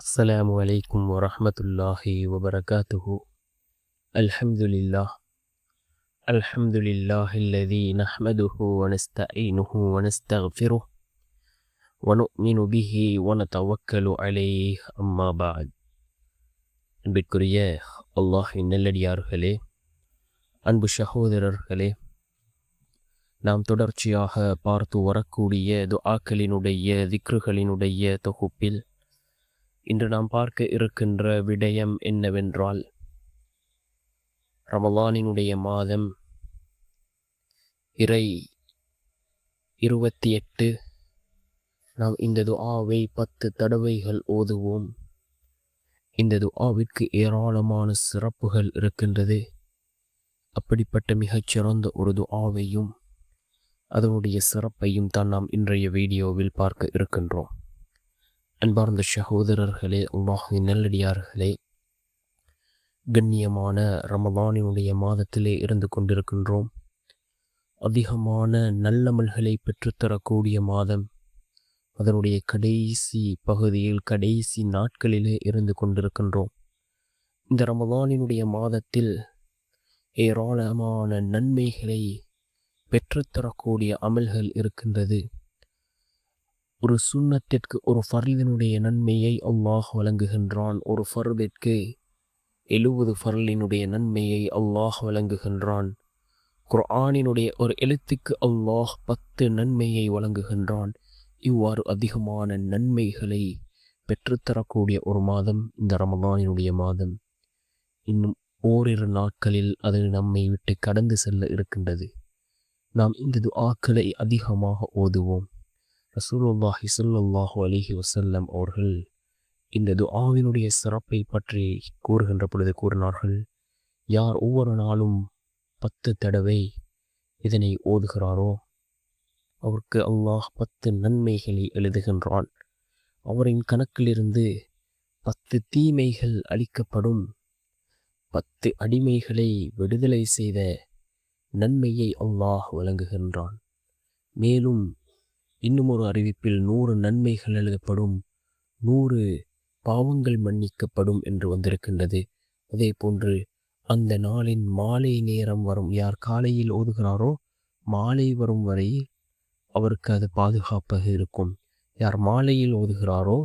السلام عليكم ورحمة الله وبركاته. الحمد لله الذي نحمده ونستعينه ونستغفره ونؤمن به ونتوكل عليه. أما بعد. அன்பிற்குரிய அல்லாஹ்வின் நல்லடியார்களே, அன்பு சகோதரர்களே, நாம் தொடர்ச்சியாக பார்த்து வரக்கூடிய துஆக்களினுடைய திக்ருகளினுடைய தொகுப்பில் இன்று நாம் பார்க்க இருக்கின்ற விடயம் என்னவென்றால், ரமலானினுடைய மாதம் இறை 28. நாம் இந்த துஆவை 10 தடவைகள் ஓதுவோம். இந்த துஆவிற்கு ஏராளமான சிறப்புகள் இருக்கின்றது. அப்படிப்பட்ட மிகச்சிறந்த ஒரு துஆவையும் அதனுடைய சிறப்பையும் தான் நாம் இன்றைய வீடியோவில் பார்க்க இருக்கின்றோம். அன்பார்ந்த சகோதரர்களே, அல்லாஹ்வின் நல்லடியார்களே, கண்ணியமான ரமலானினுடைய மாதத்திலே இருந்து கொண்டிருக்கின்றோம். அதிகமான நல்லமல்களை பெற்றுத்தரக்கூடிய மாதம். அதனுடைய கடைசி பகுதியில், கடைசி நாட்களிலே இருந்து கொண்டிருக்கின்றோம். இந்த ரமலானினுடைய மாதத்தில் ஏராளமான நன்மைகளை பெற்றுத்தரக்கூடிய அமல்கள் இருக்கின்றது. ஒரு சுன்னத்திற்கு ஒரு ஃபர்லினுடைய நன்மையை அல்லாஹ் வழங்குகின்றான். ஒரு ஃபர்திற்கு 70 ஃபர்லினுடைய நன்மையை அல்லாஹ் வழங்குகின்றான். குர்ஆனினுடைய ஒரு எழுத்துக்கு அல்லாஹ் 10 நன்மையை வழங்குகின்றான். இவ்வாறு அதிகமான நன்மைகளை பெற்றுத்தரக்கூடிய ஒரு மாதம் இந்த ரமலானினுடைய மாதம். இன்னும் ஓரிரு நாட்களில் அது நம்மை விட்டு கடந்து செல்ல இருக்கின்றது. நாம் இந்த துஆக்களை அதிகமாக ஓதுவோம். ரசூலுல்லாஹி ஸல்லல்லாஹு அலைஹி வஸல்லம் அவர்கள் இந்த துஆவினுடைய சிறப்பை பற்றி கூறுகின்ற பொழுது கூறினார்கள், யார் ஒவ்வொரு நாளும் 10 தடவை இதனை ஓதுகிறாரோ அவருக்கு அல்லாஹ் 10 நன்மைகளை எழுதுகின்றான். அவரின் கணக்கிலிருந்து 10 தீமைகள் அளிக்கப்படும். 10 அடிமைகளை விடுதலை செய்த நன்மையை அல்லாஹ் வழங்குகின்றான். மேலும் இன்னும் ஒரு அறிவிப்பில் 100 நன்மைகள் எழுதப்படும், 100 பாவங்கள் மன்னிக்கப்படும் என்று வந்திருக்கின்றது. அதே போன்று அந்த நாளின் மாலை நேரம் வரும், யார் காலையில் ஓதுகிறாரோ மாலை வரும் வரை அவருக்கு அது பாதுகாப்பாக இருக்கும். யார் மாலையில் ஓதுகிறாரோ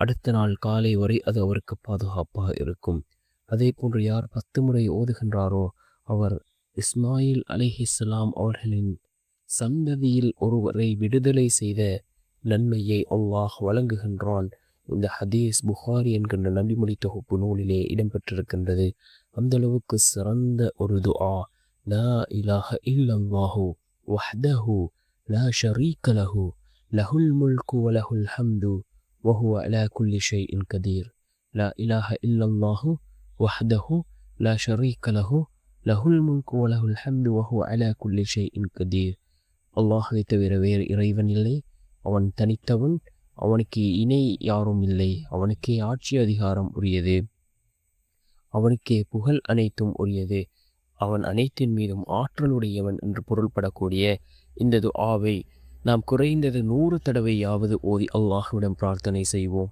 அடுத்த நாள் காலை வரை அது அவருக்கு பாதுகாப்பாக இருக்கும். அதே போன்று யார் 10 முறை ஓதுகின்றாரோ அவர் இஸ்மாயில் அலைஹிஸ்ஸலாம் அவர்களின் சந்ததியில் ஒருவரை விடுதலை செய்த நன்மையை அல்லாஹ் வழங்குகின்றான். இந்த ஹதீஸ் புகாரி என்கின்ற நபிமொழி தொகுப்பு நூலிலே இடம்பெற்றிருக்கின்றது. அந்த அளவுக்கு சிறந்த ஒரு துஆ, லா இலாஹ இல்லல்லாஹு வஹ்தஹு லா ஷரீக லஹு லஹுல் முல்கு வ லஹுல் ஹம்து வ ஹுவ அலா குல்லி ஷைஇன் கதீர். லா இலாஹ இல்லல்லாஹு வஹ்தஹு லா ஷரீக லஹு லஹுல் முல்கு வ லஹுல் ஹம்து வ ஹுவ அலா குல்லி ஷைஇன் கதீர். அல்லாஹை தவிர வேறு இறைவன் இல்லை, அவன் தனித்தவன், அவனுக்கு இணை யாரும் இல்லை, அவனுக்கே ஆட்சி அதிகாரம் உரியது, அவனுக்கே புகழ் அனைத்தும் உரியது, அவன் அனைத்தின் மீதும் ஆற்றலுடையவன் என்று பொருள்படக்கூடிய இந்த துஆவை நாம் குறைந்தது 100 தடவையாவது ஓதி அல்லாஹ்விடம் பிரார்த்தனை செய்வோம்.